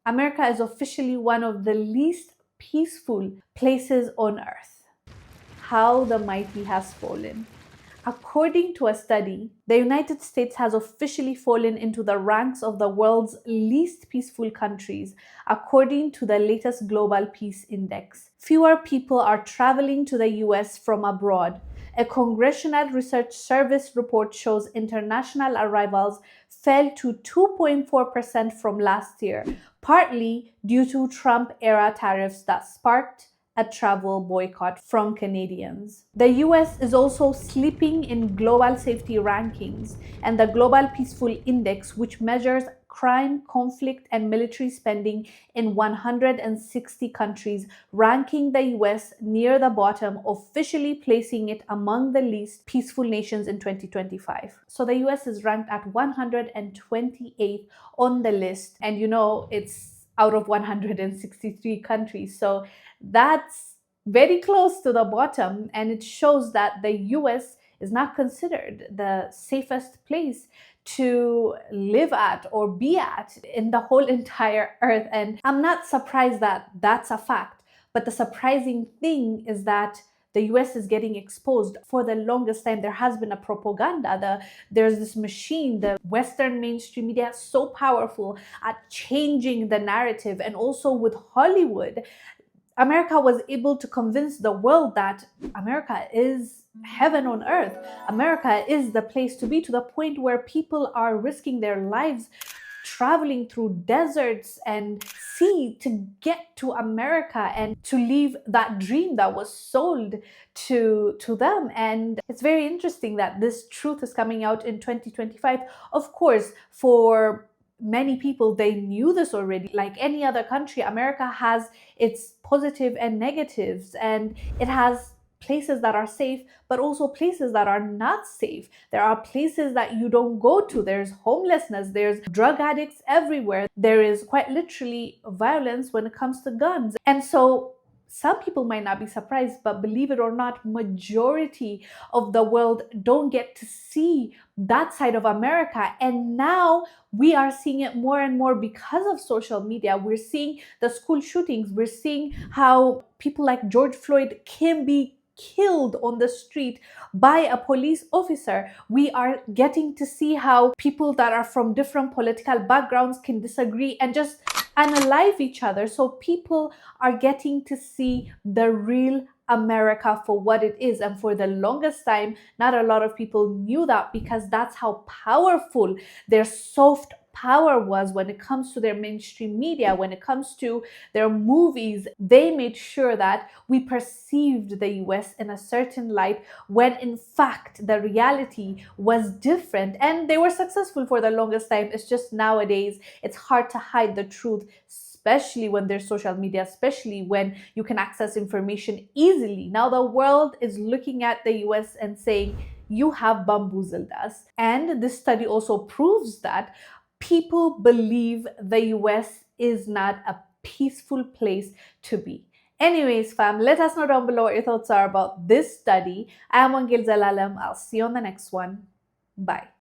America is officially one of the least peaceful places on earth. How the mighty has fallen. According to a study, the United States has officially fallen into the ranks of the world's least peaceful countries, according to the latest Global Peace Index. Fewer people are traveling to the US from abroad. A Congressional Research Service report shows international arrivals fell to 2.4% from last year, partly due to Trump-era tariffs that sparked a travel boycott from Canadians. The US is also slipping in global safety rankings, and the Global Peaceful Index, which measures crime, conflict, and military spending in 160 countries, ranking the US near the bottom, officially placing it among the least peaceful nations in 2025. So the US is ranked at 128th on the list, and it's out of 163 countries. So that's very close to the bottom, and it shows that the US is not considered the safest place to live at or be at in the whole entire earth. And I'm not surprised that that's a fact, but the surprising thing is that the US is getting exposed. For the longest time, there has been a propaganda. There's this machine, the Western mainstream media, so powerful at changing the narrative. And also with Hollywood, America was able to convince the world that America is heaven on earth. America is the place to be, to the point where people are risking their lives traveling through deserts and sea to get to America and to live that dream that was sold to them. And it's very interesting that this truth is coming out in 2025. Of course, for many people, they knew this already. Like any other country, America has its positive and negatives, and it has places that are safe, but also places that are not safe. There are places that you don't go to. There's homelessness, there's drug addicts everywhere. There is quite literally violence when it comes to guns. And so some people might not be surprised, but believe it or not, majority of the world don't get to see that side of America. And now we are seeing it more and more because of social media. We're seeing the school shootings. We're seeing how people like George Floyd can be killed on the street by a police officer. We are getting to see how people that are from different political backgrounds can disagree and just analyze each other. So people are getting to see the real America for what it is. And for the longest time, not a lot of people knew that, because that's how powerful their soft power was when it comes to their mainstream media, when it comes to their movies. They made sure that we perceived the US in a certain light, when in fact the reality was different. And they were successful for the longest time. It's just nowadays it's hard to hide the truth, especially when there's social media, especially when you can access information easily. Now the world is looking at the US and saying, you have bamboozled us. And this study also proves that people believe the US is not a peaceful place to be. Anyways, fam, let us know down below what your thoughts are about this study. I am Wongel Zelalem. I'll see you on the next one. Bye.